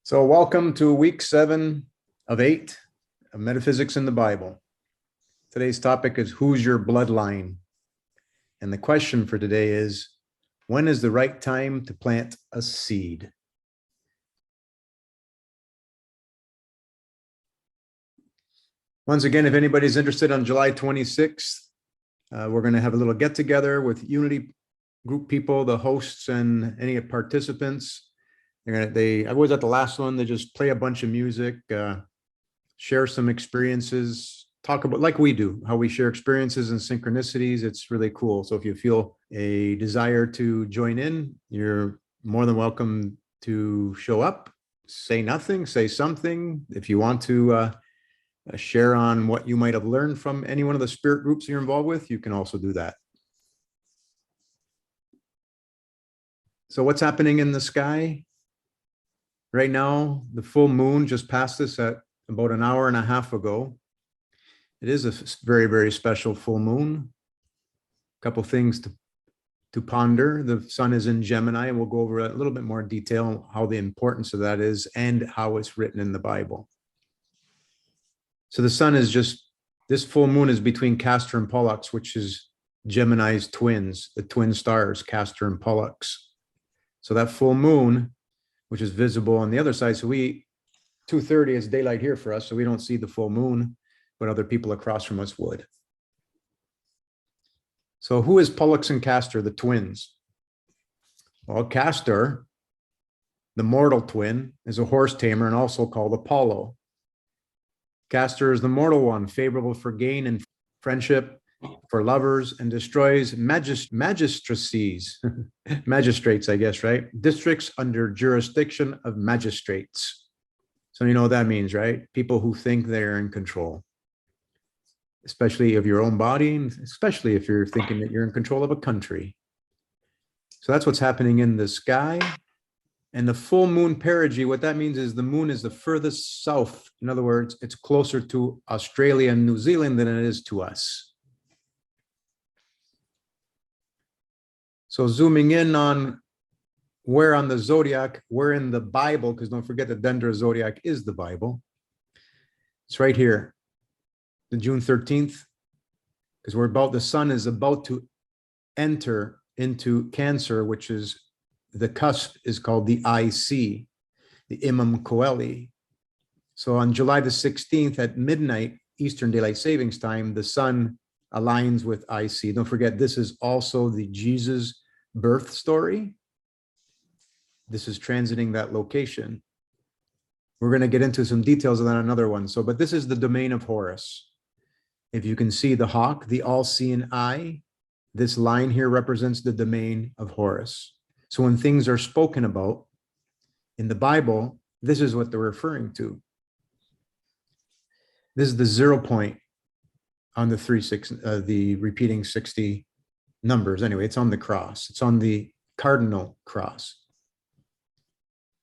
So welcome to week 7 of 8 of Metaphysics in the Bible. Today's topic is who's your bloodline? And the question for today is, when is the right time to plant a seed? Once again, if anybody's interested, on July 26th, we're going to have a little get together with Unity group people, the hosts, and any participants. I was at the last one. They just play a bunch of music, share some experiences, talk about, like we do, how we share experiences and synchronicities. It's really cool. So if you feel a desire to join in, you're more than welcome to show up, say nothing, say something. If you want to share on what you might have learned from any one of the spirit groups you're involved with, you can also do that. So what's happening in the sky? Right now, the full moon just passed us at about an hour and a half ago. It is a very, very special full moon. A couple things to ponder. The sun is in Gemini, and we'll go over a little bit more detail how the importance of that is and how it's written in the Bible. So the sun is this full moon is between Castor and Pollux, which is Gemini's twins, the twin stars, Castor and Pollux. So that full moon, which is visible on the other side. So 2:30 is daylight here for us, so we don't see the full moon, but other people across from us would. So who is Pollux and Castor, the twins? Well, Castor, the mortal twin, is a horse tamer and also called Apollo. Castor is the mortal one, favorable for gain and friendship, for lovers, and destroys magistracies, magistrates, I guess, right? Districts under jurisdiction of magistrates. So you know what that means, right? People who think they're in control, especially of your own body, and especially if you're thinking that you're in control of a country. So that's what's happening in the sky. And the full moon perigee, what that means is the moon is the furthest south. In other words, it's closer to Australia and New Zealand than it is to us. So zooming in on where on the zodiac, where in the Bible, because don't forget that Dendra zodiac is the Bible. It's right here, the June 13th, because the sun is about to enter into Cancer, which is the cusp is called the IC, the Imam Coeli. So on July the 16th at midnight, Eastern Daylight Savings Time, the sun aligns with IC. Don't forget, this is also the Jesus birth story. This is transiting that location. We're going to get into some details of that another one. So, but this is the domain of Horus. If you can see the hawk, the all-seeing eye, this line here represents the domain of Horus. So when things are spoken about in the Bible, this is what they're referring to. This is the 0 point on the repeating 60 numbers. Anyway, it's on the cross. It's on the Cardinal Cross.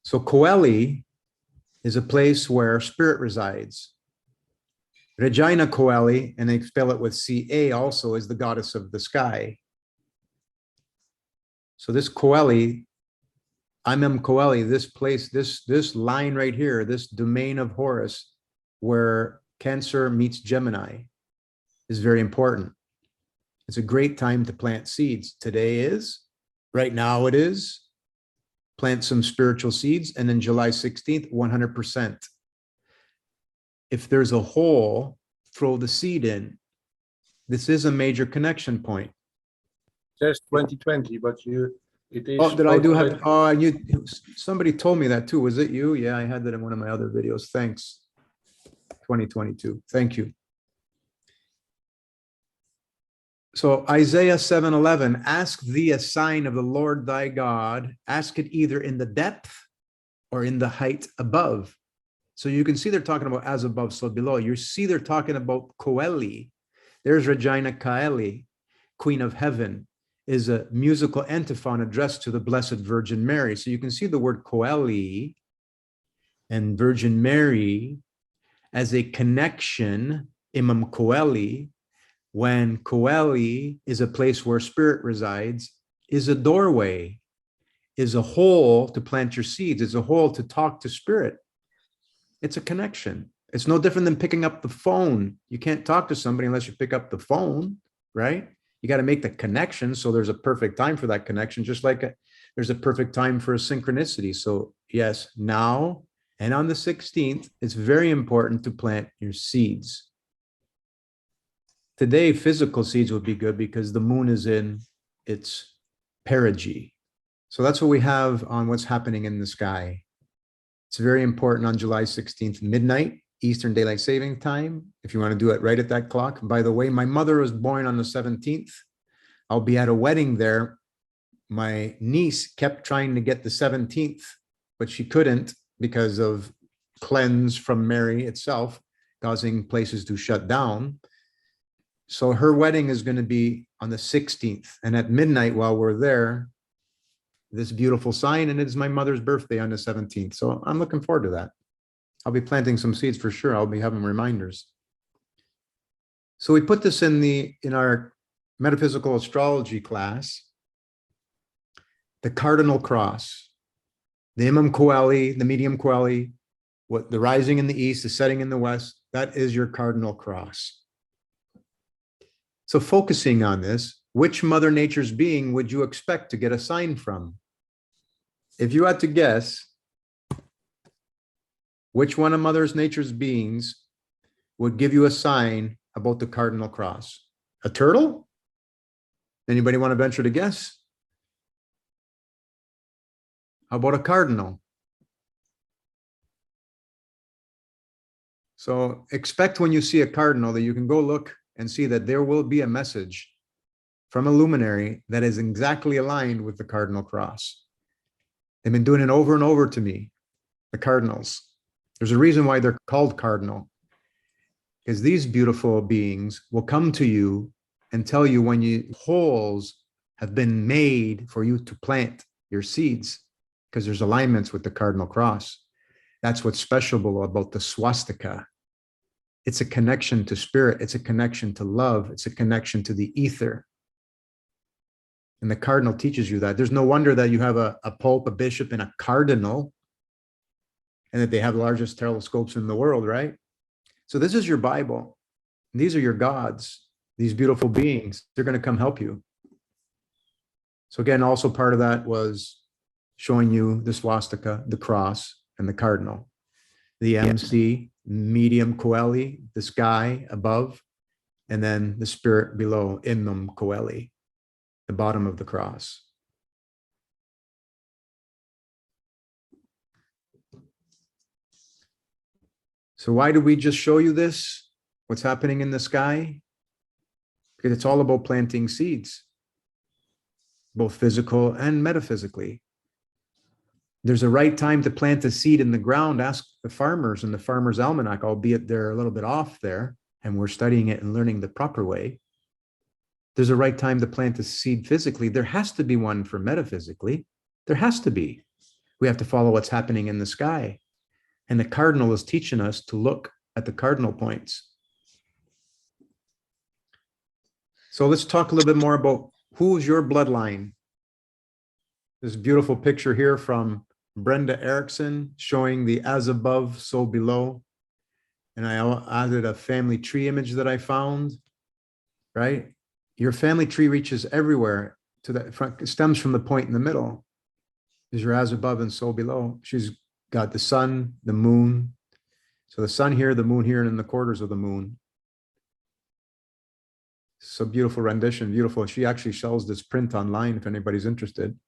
So Coeli is a place where spirit resides. Regina Coeli, and they spell it with CA also, is the goddess of the sky. So this Coeli, Imam Coeli, this place, this line right here, this domain of Horus, where Cancer meets Gemini, is very important. It's a great time to plant seeds. Today is, right now it is, plant some spiritual seeds, and then July 16th, 100%. If there's a hole, throw the seed in. This is a major connection point. Says 2020, but it is. Oh, did I do have? Oh, somebody told me that too. Was it you? Yeah, I had that in one of my other videos. Thanks. 2022. Thank you. So Isaiah 7:11, ask thee a sign of the Lord thy God. Ask it either in the depth or in the height above. So you can see they're talking about as above, so below. You see they're talking about Coeli. There's Regina Coeli, Queen of Heaven, is a musical antiphon addressed to the Blessed Virgin Mary. So you can see the word Coeli and Virgin Mary as a connection, Imam Coeli, when Coeli is a place where spirit resides, is a doorway. is a hole to plant your seeds. It's a hole to talk to spirit. It's a connection. It's no different than picking up the phone. You can't talk to somebody unless you pick up the phone, right? You got to make the connection. So there's a perfect time for that connection, just like there's a perfect time for a synchronicity. So yes, now and on the 16th, it's very important to plant your seeds. Today, physical seeds would be good because the moon is in its perigee. So that's what we have on what's happening in the sky. It's very important on July 16th, midnight, Eastern Daylight Saving Time, if you want to do it right at that clock. By the way, my mother was born on the 17th. I'll be at a wedding there. My niece kept trying to get the 17th, but she couldn't because of cleanse from Mary itself, causing places to shut down. So her wedding is going to be on the 16th. And at midnight while we're there, this beautiful sign, and it is my mother's birthday on the 17th. So I'm looking forward to that. I'll be planting some seeds for sure. I'll be having reminders. So we put this in our metaphysical astrology class, the Cardinal Cross, the Imam Coeli, the Medium Coeli, what the rising in the east, the setting in the west, that is your Cardinal Cross. So focusing on this, which Mother Nature's being would you expect to get a sign from? If you had to guess, which one of Mother Nature's beings would give you a sign about the Cardinal Cross? A turtle? Anybody want to venture to guess? How about a cardinal? So expect when you see a cardinal that you can go look and see that there will be a message from a luminary that is exactly aligned with the Cardinal Cross. They've been doing it over and over to me, the cardinals. There's a reason why they're called cardinal, because these beautiful beings will come to you and tell you when holes have been made for you to plant your seeds, because there's alignments with the Cardinal Cross. That's what's special about the swastika. It's a connection to spirit. It's a connection to love. It's a connection to the ether. And the cardinal teaches you that. There's no wonder that you have a pope, a bishop, and a cardinal, and that they have the largest telescopes in the world, right? So this is your Bible. These are your gods, these beautiful beings. They're going to come help you. So again, also part of that was showing you the swastika, the cross, and the cardinal. The MC, medium coeli, the sky above, and then the spirit below, imnum coeli, the bottom of the cross. So why did we just show you this? What's happening in the sky? Because it's all about planting seeds, both physical and metaphysically. There's a right time to plant a seed in the ground. Ask the farmers in the Farmers Almanac, albeit they're a little bit off there, and we're studying it and learning the proper way. There's a right time to plant a seed physically. There has to be one for metaphysically. There has to be. We have to follow what's happening in the sky. And the cardinal is teaching us to look at the cardinal points. So let's talk a little bit more about who's your bloodline. This beautiful picture here from Brenda Erickson showing the as above, so below. And I added a family tree image that I found, right? Your family tree reaches everywhere to that front, it stems from the point in the middle. Is your as above and so below. She's got the sun, the moon. So the sun here, the moon here, and in the quarters of the moon. So beautiful rendition, beautiful. She actually sells this print online if anybody's interested.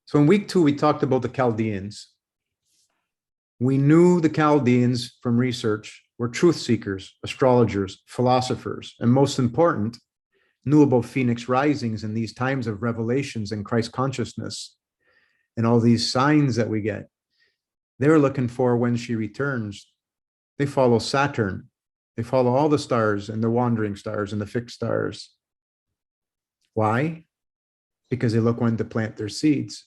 So in week 2, we talked about the Chaldeans. We knew the Chaldeans from research were truth seekers, astrologers, philosophers, and most important, knew about Phoenix risings in these times of revelations and Christ consciousness and all these signs that we get. They're looking for when she returns. They follow Saturn. They follow all the stars and the wandering stars and the fixed stars. Why? Because they look when to plant their seeds.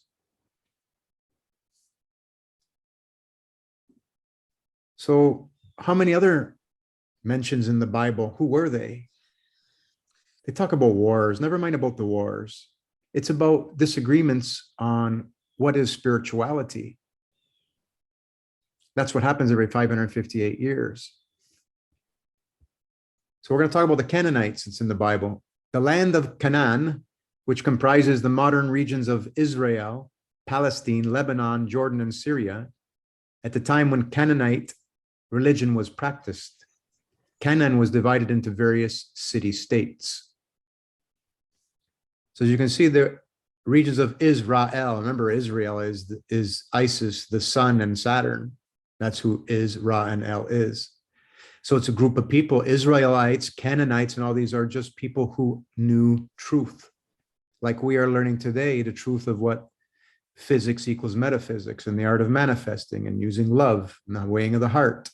So how many other mentions in the Bible? Who were they? They talk about wars, never mind about the wars. It's about disagreements on what is spirituality. That's what happens every 558 years. So we're going to talk about the Canaanites. It's in the Bible. The land of Canaan, which comprises the modern regions of Israel, Palestine, Lebanon, Jordan, and Syria, at the time when Canaanite religion was practiced, Canaan was divided into various city-states. So as you can see, the regions of Israel, remember Israel is Isis, the sun, and Saturn. That's who Israel is. So it's a group of people, Israelites, Canaanites, and all these are just people who knew truth. Like we are learning today, the truth of what physics equals metaphysics and the art of manifesting and using love and the weighing of the heart.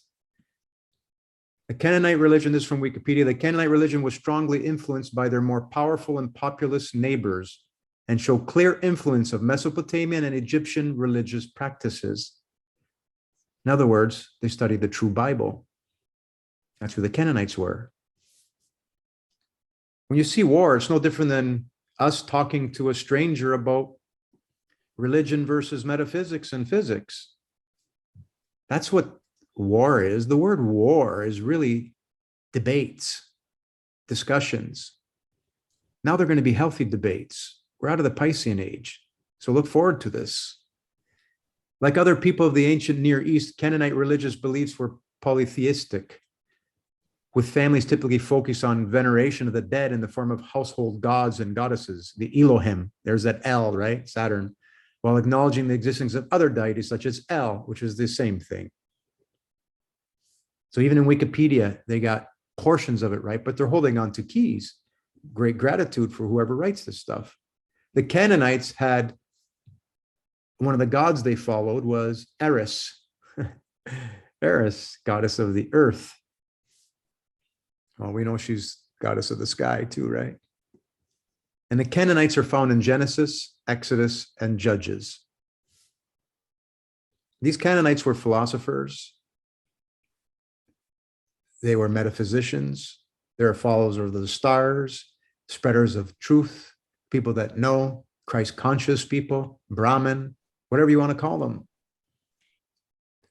The Canaanite religion, this is from Wikipedia, the Canaanite religion was strongly influenced by their more powerful and populous neighbors and show clear influence of Mesopotamian and Egyptian religious practices. In other words, they studied the true Bible. That's who the Canaanites were. When you see war, it's no different than us talking to a stranger about religion versus metaphysics and physics. That's what war is. The word war is really debates, discussions. Now they're going to be healthy debates. We're out of the Piscean age. So look forward to this. Like other people of the ancient Near East, Canaanite religious beliefs were polytheistic, with families typically focused on veneration of the dead in the form of household gods and goddesses, the Elohim, there's that El, right, Saturn, while acknowledging the existence of other deities such as El, which is the same thing. So even in Wikipedia, they got portions of it right, but they're holding on to keys. Great gratitude for whoever writes this stuff. The Canaanites had, one of the gods they followed was Eris. Eris, goddess of the earth. Well, we know she's goddess of the sky too, right? And the Canaanites are found in Genesis, Exodus, and Judges. These Canaanites were philosophers. They were metaphysicians. They are followers of the stars, spreaders of truth, people that know, Christ-conscious people, Brahmin, whatever you want to call them.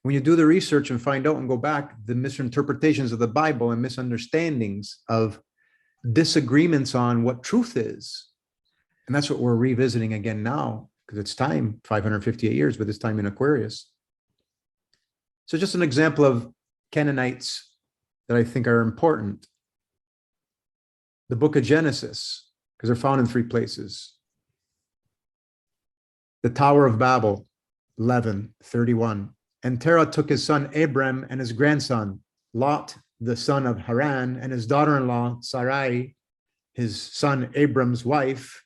When you do the research and find out and go back, the misinterpretations of the Bible and misunderstandings of disagreements on what truth is. And that's what we're revisiting again now, because it's time, 558 years, but this time in Aquarius. So just an example of Canaanites that I think are important. The book of Genesis, because they're found in 3 places. The Tower of Babel, 11:31. And Terah took his son Abram and his grandson, Lot, the son of Haran, and his daughter-in-law, Sarai, his son Abram's wife,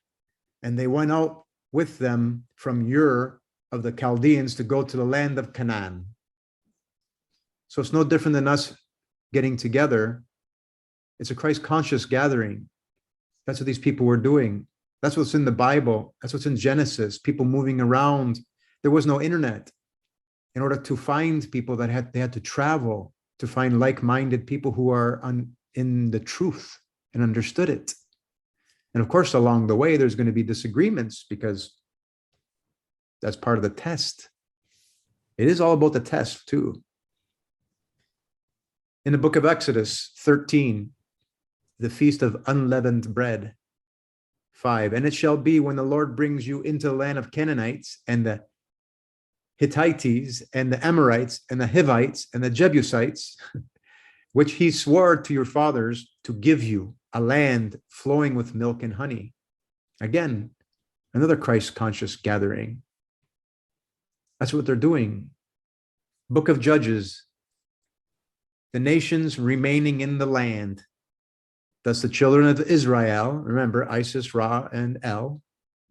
and they went out with them from Ur of the Chaldeans to go to the land of Canaan. So it's no different than us getting together. It's a Christ-conscious gathering. That's what these people were doing. That's what's in the Bible. That's what's in Genesis, people moving around. There was no internet. In order to find people they had to travel to find like-minded people who are in the truth and understood it. And of course, along the way, there's going to be disagreements because that's part of the test. It is all about the test too. In the book of Exodus 13, the feast of unleavened bread, 5, and it shall be when the Lord brings you into the land of Canaanites and the Hittites and the Amorites and the Hivites and the Jebusites, which he swore to your fathers to give you a land flowing with milk and honey. Again, another Christ-conscious gathering. That's what they're doing. Book of Judges, the nations remaining in the land. Thus the children of Israel, remember Isis, Ra, and El,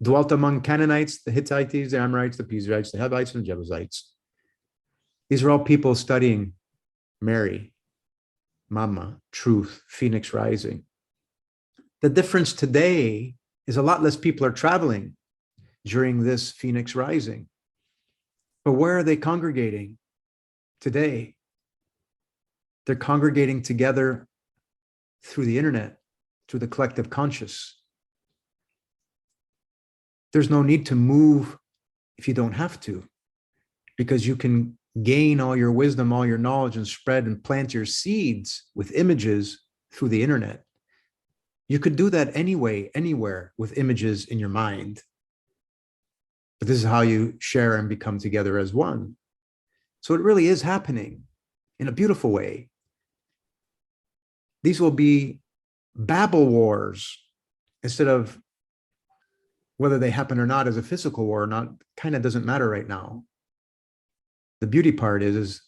dwelt among Canaanites, the Hittites, the Amorites, the Perizzites, the Hivites, and the Jebusites. These are all people studying Mary, Mama, truth, Phoenix rising. The difference today is a lot less people are traveling during this Phoenix rising. But where are they congregating today? They're congregating together through the internet, through the collective conscious. There's no need to move if you don't have to, because you can gain all your wisdom, all your knowledge, and spread and plant your seeds with images through the internet. You could do that anyway, anywhere, with images in your mind. But this is how you share and become together as one. So it really is happening in a beautiful way. These will be Babel wars instead of whether they happen or not as a physical war or not, kind of doesn't matter right now. The beauty part is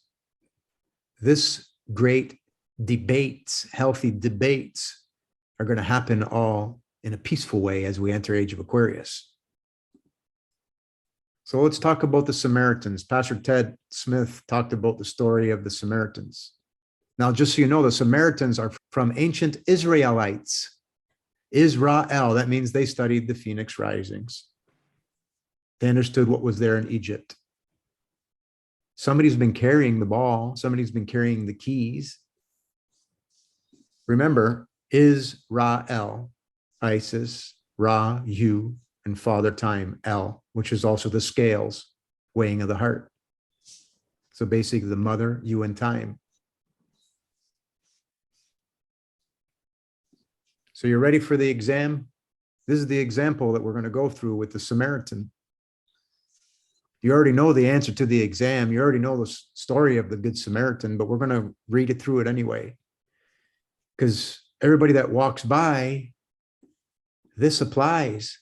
this great debates, healthy debates are going to happen all in a peaceful way as we enter Age of Aquarius. So let's talk about the Samaritans. Pastor Ted Smith talked about the story of the Samaritans. Now, just so you know, the Samaritans are from ancient Israelites. Israel, that means they studied the Phoenix risings. They understood what was there in Egypt. Somebody's been carrying the ball. Somebody's been carrying the keys. Remember, Israel, Isis, Ra, you, and Father Time, El, which is also the scales, weighing of the heart. So basically the mother, you, and time. So you're ready for the exam? This is the example that we're going to go through with the Samaritan. You already know the answer to the exam. You already know the story of the Good Samaritan, but we're going to read it through it anyway. Because everybody that walks by, this applies.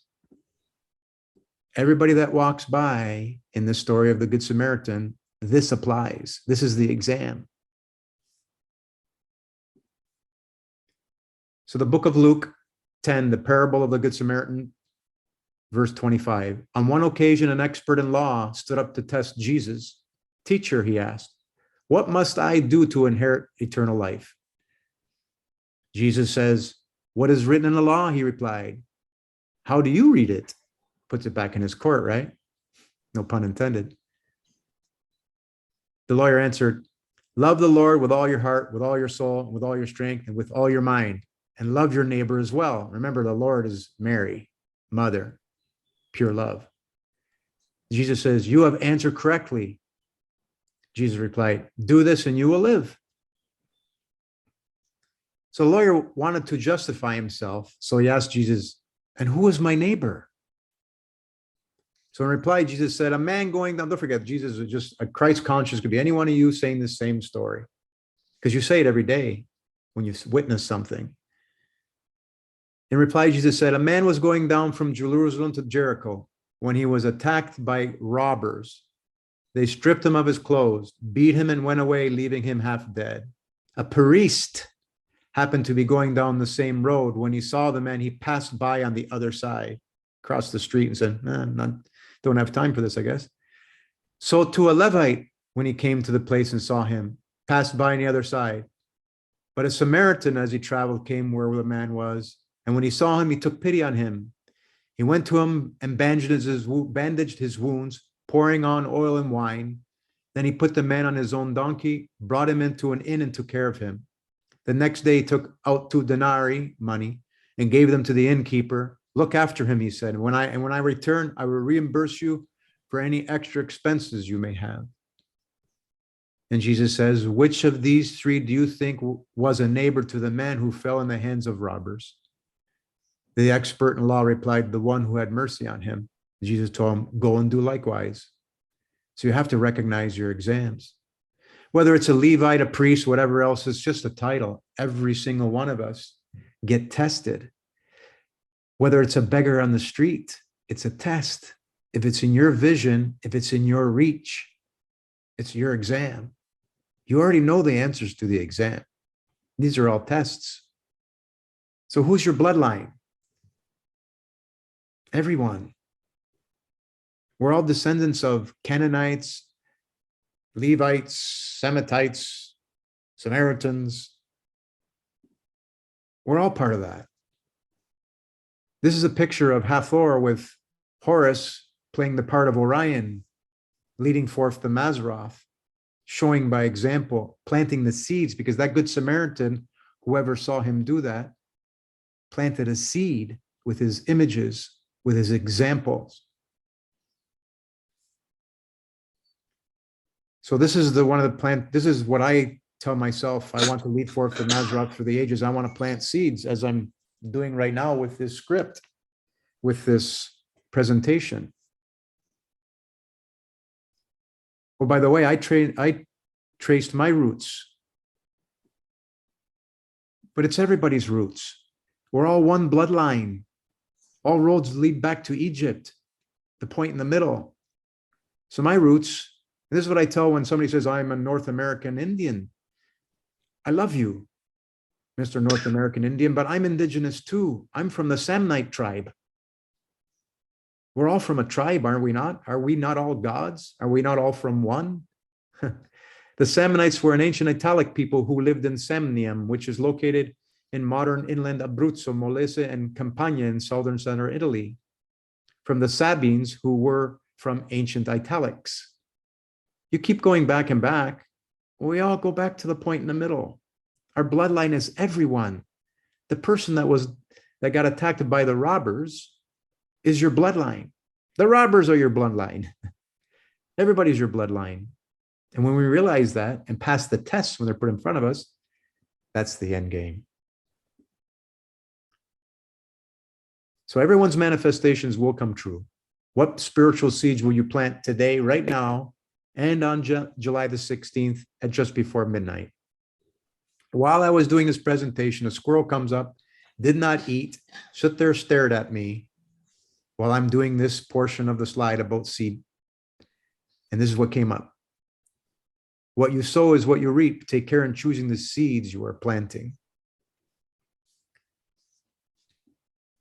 Everybody that walks by in the story of the Good Samaritan, this applies. This is the exam. So the book of Luke 10, the parable of the Good Samaritan, verse 25. On one occasion, an expert in law stood up to test Jesus. Teacher, he asked, what must I do to inherit eternal life? Jesus says, what is written in the law? He replied. How do you read it? Puts it back in his court, right? No pun intended. The lawyer answered, love the Lord with all your heart, with all your soul, with all your strength, and with all your mind, and love your neighbor as well. Remember, the Lord is Mary, mother, pure love. Jesus says, you have answered correctly. Jesus replied, do this and you will live. So the lawyer wanted to justify himself. So he asked Jesus, and who is my neighbor? So in reply, Jesus said, a man going down, don't forget, Jesus is just a Christ conscious, could be any one of you saying the same story. Because you say it every day when you witness something. In reply, Jesus said, a man was going down from Jerusalem to Jericho when he was attacked by robbers. They stripped him of his clothes, beat him, and went away, leaving him half dead. A priest happened to be going down the same road. When he saw the man, he passed by on the other side, crossed the street, and said, don't have time for this, I guess. So to a Levite, when he came to the place and saw him, passed by on the other side. But a Samaritan, as he traveled, came where the man was. And when he saw him, he took pity on him. He went to him and bandaged his wounds, pouring on oil and wine. Then he put the man on his own donkey, brought him into an inn, and took care of him. The next day he took out 2 denarii, money, and gave them to the innkeeper. Look after him, he said. And when I return, I will reimburse you for any extra expenses you may have. And Jesus says, which of these 3 do you think was a neighbor to the man who fell in the hands of robbers? The expert in law replied, the one who had mercy on him. Jesus told him, go and do likewise. So you have to recognize your exams. Whether it's a Levite, a priest, whatever else, it's just a title. Every single one of us get tested. Whether it's a beggar on the street, it's a test. If it's in your vision, if it's in your reach, it's your exam. You already know the answers to the exam. These are all tests. So who's your bloodline? Everyone. We're all descendants of Canaanites, Levites, Semitites, Samaritans. We're all part of that. This is a picture of Hathor with Horus playing the part of Awyan, leading forth the Mazzaroth, showing by example, planting the seeds, because that Good Samaritan, whoever saw him do that, planted a seed with his images, with his examples. So this is this is what I tell myself I want to lead forth the Mazzaroth for the ages. I want to plant seeds, as I'm doing right now with this script, with this presentation. Oh, by the way, I traced my roots, but it's everybody's roots. We're all one bloodline. All roads lead back to Egypt, the point in the middle. So my roots, and this is what I tell when somebody says, I'm a North American Indian. I love you, Mr. North American Indian, but I'm indigenous too. I'm from the Samnite tribe. We're all from a tribe, are we not? Are we not all gods? Are we not all from one? The Samnites were an ancient Italic people who lived in Samnium, which is located in modern inland Abruzzo, Molise, and Campania in southern center Italy, from the Sabines, who were from ancient Italics. You keep going back and back, we all go back to the point in the middle. Our bloodline is everyone. The person that got attacked by the robbers is your bloodline. The robbers are your bloodline. Everybody's your bloodline. And when we realize that and pass the tests when they're put in front of us, that's the end game. So everyone's manifestations will come true. What spiritual seeds will you plant today, right now, and on July the 16th at just before midnight? While I was doing this presentation, a squirrel comes up, did not eat, stood there, stared at me while I'm doing this portion of the slide about seed. And this is what came up. What you sow is what you reap. Take care in choosing the seeds you are planting.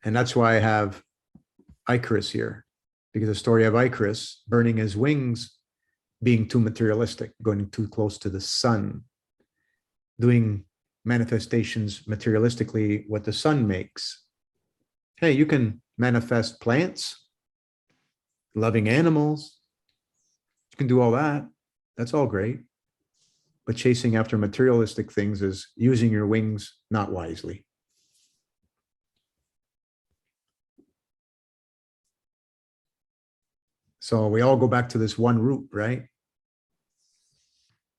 And that's why I have Icarus here, because the story of Icarus burning his wings, being too materialistic, going too close to the sun, doing manifestations materialistically, what the sun makes. Hey, you can manifest plants, loving animals. You can do all that. That's all great. But chasing after materialistic things is using your wings not wisely. So we all go back to this one root, right?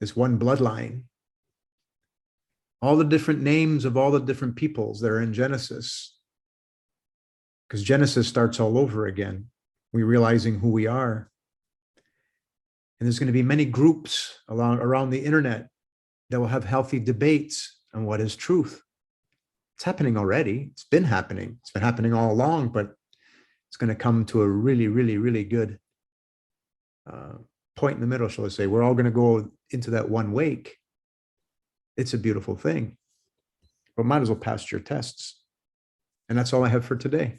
This one bloodline. All the different names of all the different peoples that are in Genesis. Because Genesis starts all over again. We're realizing who we are. And there's going to be many groups around the internet that will have healthy debates on what is truth. It's happening already. It's been happening. It's been happening all along, but it's going to come to a really, really, really good point in the middle, shall I say. We're all going to go into that one wake. It's a beautiful thing. But might as well pass your tests. And that's all I have for today.